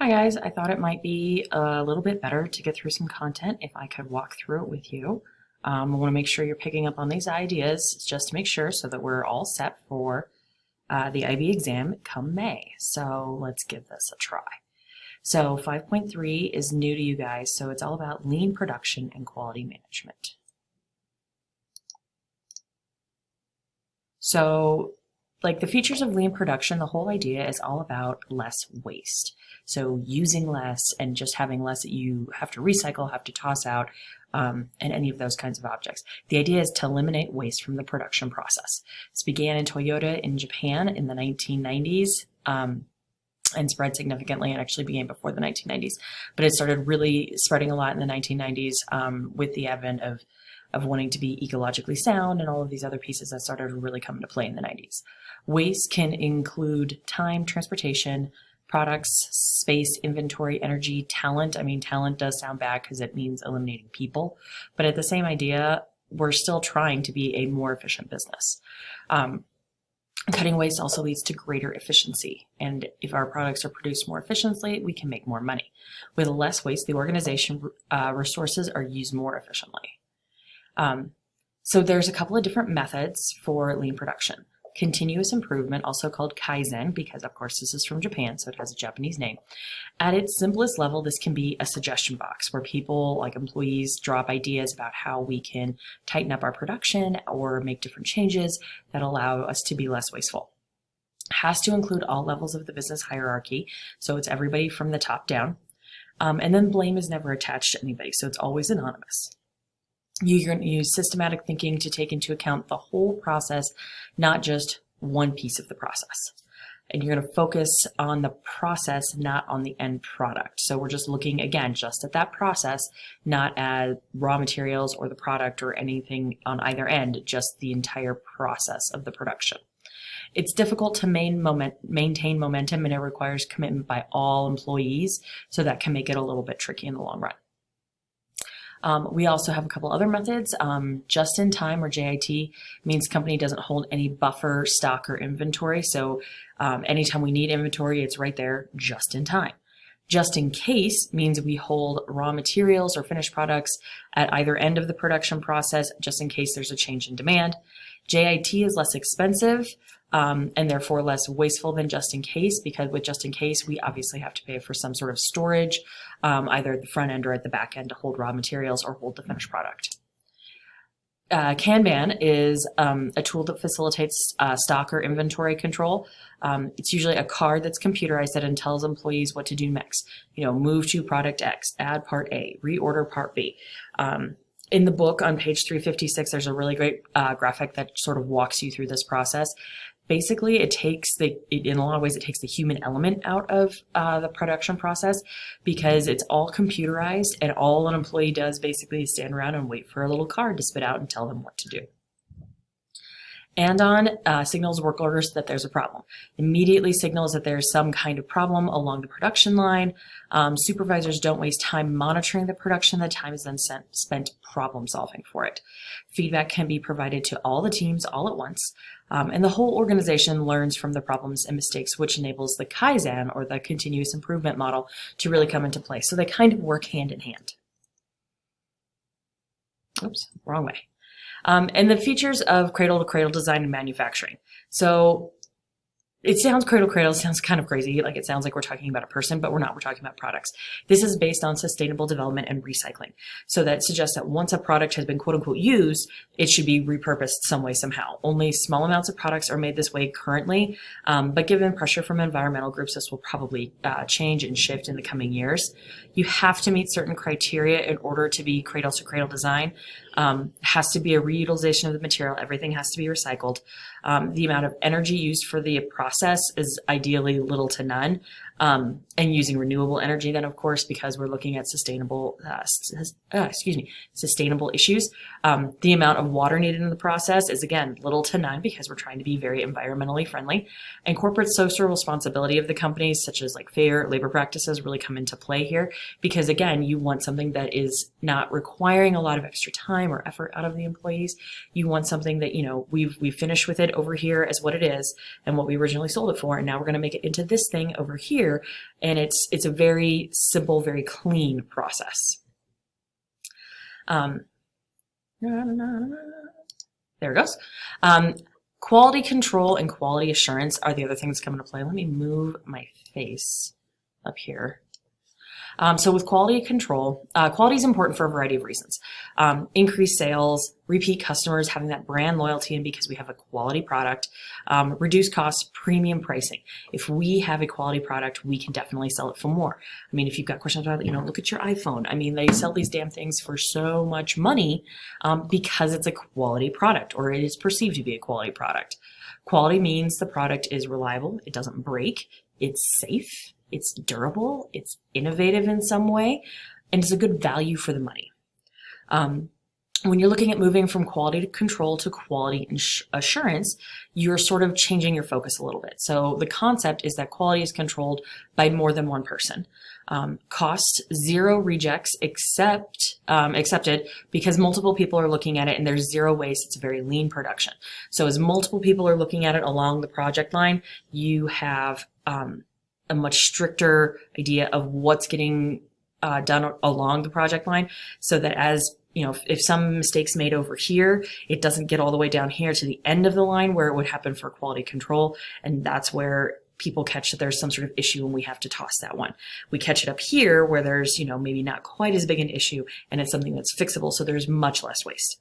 Hi guys, I thought it might be a little bit better to get through some content if I could walk through it with you. I want to make sure you're picking up on these ideas just to make sure so that we're all set for the IB exam come May. So let's give this a try. So 5.3 is new to you guys, so it's all about lean production and quality management. So like the features of lean production, the whole idea is all about less waste. So using less and just having less that you have to recycle, have to toss out, and any of those kinds of objects. The idea is to eliminate waste from the production process. This began in Toyota in Japan in the 1990s and spread significantly. It actually began before the 1990s, but it started really spreading a lot in the 1990s with the advent of wanting to be ecologically sound and all of these other pieces that started to really come into play in the 90s. Waste can include time, transportation, products, space, inventory, energy, talent. I mean, talent does sound bad because it means eliminating people, but at the same idea, we're still trying to be a more efficient business. Cutting waste also leads to greater efficiency. And if our products are produced more efficiently, we can make more money. With less waste, the organization resources are used more efficiently. So there's a couple of different methods for lean production. Continuous improvement, also called Kaizen, because of course this is from Japan, so it has a Japanese name. At its simplest level, this can be a suggestion box where people, like employees, drop ideas about how we can tighten up our production or make different changes that allow us to be less wasteful. It has to include all levels of the business hierarchy, so it's everybody from the top down. And then blame is never attached to anybody, so it's always anonymous. You're going to use systematic thinking to take into account the whole process, not just one piece of the process. And you're going to focus on the process, not on the end product. So we're just looking, again, just at that process, not at raw materials or the product or anything on either end, just the entire process of the production. It's difficult to maintain momentum, and it requires commitment by all employees, so that can make it a little bit tricky in the long run. We also have a couple other methods. Just in time, or JIT, means company doesn't hold any buffer, stock, or inventory. So anytime we need inventory, it's right there just in time. Just in case means we hold raw materials or finished products at either end of the production process, just in case there's a change in demand. JIT is less expensive and therefore less wasteful than just in case, because with just in case, we obviously have to pay for some sort of storage, either at the front end or at the back end, to hold raw materials or hold the finished product. Kanban is a tool that facilitates stock or inventory control. It's usually a card that's computerized that tells employees what to do next. You know, move to product X, add part A, reorder part B. In the book on page 356, there's a really great graphic that sort of walks you through this process. Basically, in a lot of ways, it takes the human element out of the production process, because it's all computerized, and all an employee does basically is stand around and wait for a little card to spit out and tell them what to do. Andon signals work orders that there's a problem. Immediately signals that there's some kind of problem along the production line. Supervisors don't waste time monitoring the production. The time is then spent problem solving for it. Feedback can be provided to all the teams all at once. And the whole organization learns from the problems and mistakes, which enables the Kaizen, or the continuous improvement model, to really come into play. So they kind of work hand in hand. Oops, wrong way. And the features of cradle-to-cradle design and manufacturing. So it sounds cradle-to-cradle, sounds kind of crazy, like it sounds like we're talking about a person, but we're not, we're talking about products. This is based on sustainable development and recycling. So that suggests that once a product has been quote-unquote used, it should be repurposed some way, somehow. Only small amounts of products are made this way currently, but given pressure from environmental groups, this will probably change and shift in the coming years. You have to meet certain criteria in order to be cradle-to-cradle design. Has to be a reutilization of the material. Everything has to be recycled. The amount of energy used for the process is ideally little to none. And using renewable energy then, of course, because we're looking at sustainable issues. The amount of water needed in the process is, again, little to none, because we're trying to be very environmentally friendly. And corporate social responsibility of the companies, such as like fair labor practices, really come into play here, because again, you want something that is not requiring a lot of extra time or effort out of the employees. You want something that, you know, we've finished with it over here as what it is and what we originally sold it for, and now we're going to make it into this thing over here here, and it's a very simple, very clean process. There it goes. Quality control and quality assurance are the other things that come into play. Let me move my face up here. So with quality control, quality is important for a variety of reasons. Increased sales, repeat customers, having that brand loyalty, and because we have a quality product, reduced costs, premium pricing. If we have a quality product, we can definitely sell it for more. I mean, if you've got questions about, look at your iPhone. I mean, they sell these damn things for so much money because it's a quality product, or it is perceived to be a quality product. Quality means the product is reliable, it doesn't break, it's safe, it's durable, it's innovative in some way, and it's a good value for the money. When you're looking at moving from quality control to quality assurance, you're sort of changing your focus a little bit. So the concept is that quality is controlled by more than one person. Cost, 0 rejects accepted because multiple people are looking at it, and there's 0 waste. It's a very lean production. So as multiple people are looking at it along the project line, you have a much stricter idea of what's getting done along the project line, so that as if some mistakes made over here, it doesn't get all the way down here to the end of the line where it would happen for quality control. And that's where people catch that there's some sort of issue and we have to toss that one. We catch it up here where there's, maybe not quite as big an issue and it's something that's fixable. So there's much less waste.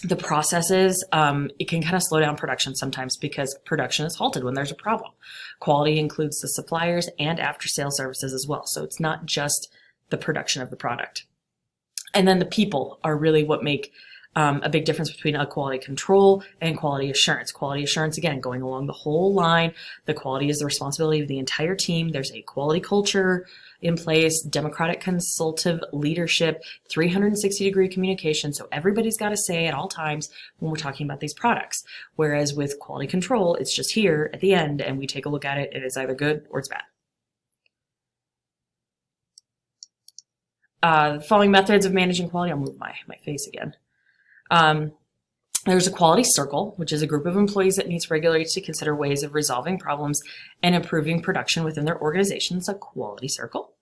The processes, it can kind of slow down production sometimes because production is halted when there's a problem. Quality includes the suppliers and after sales services as well. So it's not just the production of the product. And then the people are really what make a big difference between a quality control and quality assurance. Quality assurance, again, going along the whole line. The quality is the responsibility of the entire team. There's a quality culture in place, democratic consultative leadership, 360-degree communication. So everybody's got to say at all times when we're talking about these products. Whereas with quality control, it's just here at the end and we take a look at it and it's either good or it's bad. Following methods of managing quality, I'll move my face again. There's a quality circle, which is a group of employees that meets regularly to consider ways of resolving problems and improving production within their organization. It's a quality circle.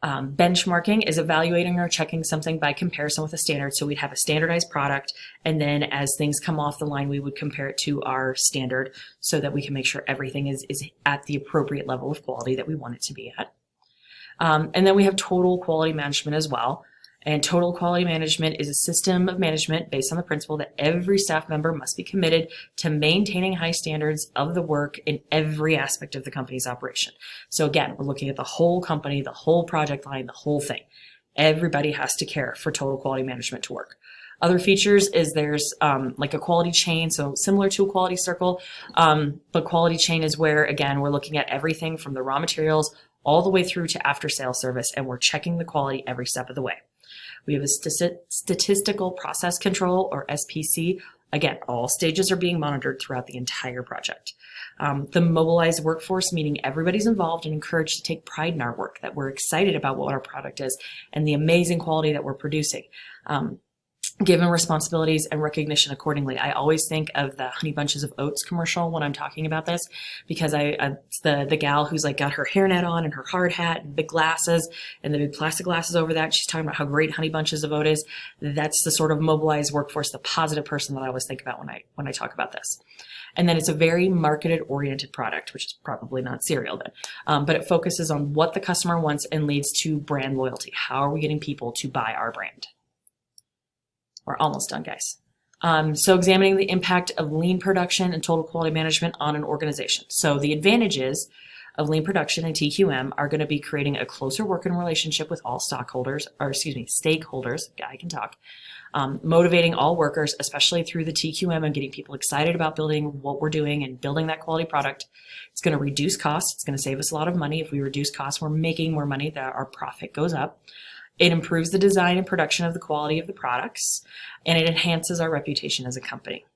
Benchmarking is evaluating or checking something by comparison with a standard. So we'd have a standardized product, and then as things come off the line, we would compare it to our standard so that we can make sure everything is at the appropriate level of quality that we want it to be at. And then we have total quality management as well. And total quality management is a system of management based on the principle that every staff member must be committed to maintaining high standards of the work in every aspect of the company's operation. So again, we're looking at the whole company, the whole project line, the whole thing. Everybody has to care for total quality management to work. Other features is there's like a quality chain, so similar to a quality circle, but quality chain is where, again, we're looking at everything from the raw materials all the way through to after sales service, and we're checking the quality every step of the way. We have a statistical process control, or SPC. Again, all stages are being monitored throughout the entire project. The mobilized workforce, meaning everybody's involved and encouraged to take pride in our work, that we're excited about what our product is and the amazing quality that we're producing. Given responsibilities and recognition accordingly. I always think of the Honey Bunches of Oats commercial when I'm talking about this, because it's the gal who's like got her hairnet on and her hard hat and big glasses and the big plastic glasses over that. She's talking about how great Honey Bunches of Oats is. That's the sort of mobilized workforce, the positive person that I always think about when I talk about this. And then it's a very marketed-oriented product, which is probably not cereal then, but it focuses on what the customer wants and leads to brand loyalty. How are we getting people to buy our brand? We're almost done, guys. So examining the impact of lean production and total quality management on an organization. So the advantages of lean production and TQM are going to be creating a closer working relationship with all stakeholders, I can talk, motivating all workers, especially through the TQM and getting people excited about building what we're doing and building that quality product. It's going to reduce costs. It's going to save us a lot of money. If we reduce costs, we're making more money, that our profit goes up. It improves the design and production of the quality of the products, and it enhances our reputation as a company.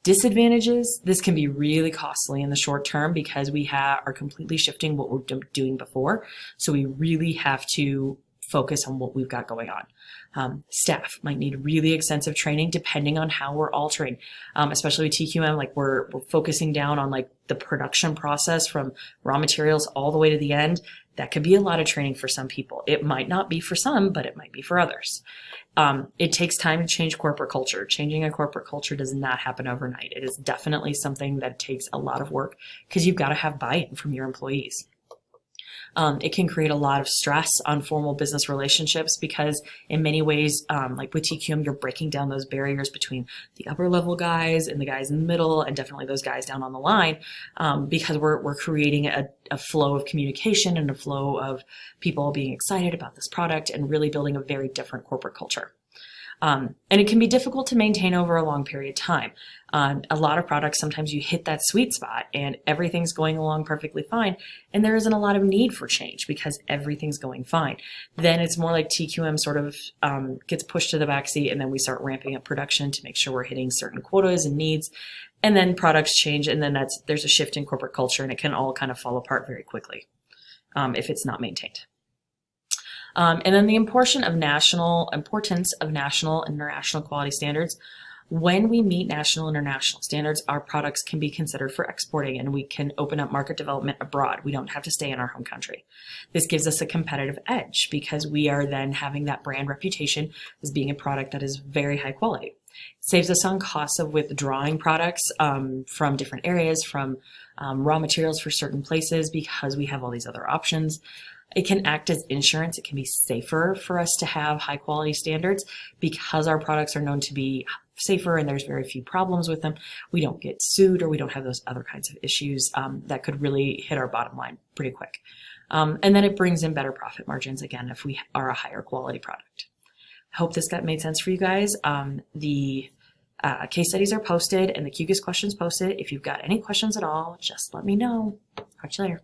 Disadvantages, this can be really costly in the short term because we are completely shifting what we're doing before. So we really have to focus on what we've got going on. Staff might need really extensive training depending on how we're altering, especially with TQM, like we're focusing down on like the production process from raw materials all the way to the end. That could be a lot of training for some people. It might not be for some, but it might be for others. It takes time to change corporate culture. Changing a corporate culture does not happen overnight. It is definitely something that takes a lot of work because you've got to have buy-in from your employees. It can create a lot of stress on formal business relationships because in many ways, like with TQM, you're breaking down those barriers between the upper level guys and the guys in the middle and definitely those guys down on the line, because we're creating a flow of communication and a flow of people being excited about this product and really building a very different corporate culture. And it can be difficult to maintain over a long period of time. A lot of products, sometimes you hit that sweet spot and everything's going along perfectly fine. And there isn't a lot of need for change because everything's going fine. Then it's more like TQM sort of gets pushed to the backseat, and then we start ramping up production to make sure we're hitting certain quotas and needs. And then products change, and then there's a shift in corporate culture, and it can all kind of fall apart very quickly if it's not maintained. And then the importance of national and international quality standards. When we meet national and international standards, our products can be considered for exporting and we can open up market development abroad. We don't have to stay in our home country. This gives us a competitive edge because we are then having that brand reputation as being a product that is very high quality. It saves us on costs of withdrawing products from different areas, from raw materials for certain places because we have all these other options. It can act as insurance. It can be safer for us to have high quality standards because our products are known to be safer and there's very few problems with them. We don't get sued or we don't have those other kinds of issues that could really hit our bottom line pretty quick. And then it brings in better profit margins again if we are a higher quality product. I hope this made sense for you guys. The case studies are posted and the QGIS questions posted. If you've got any questions at all, just let me know. Talk to you later.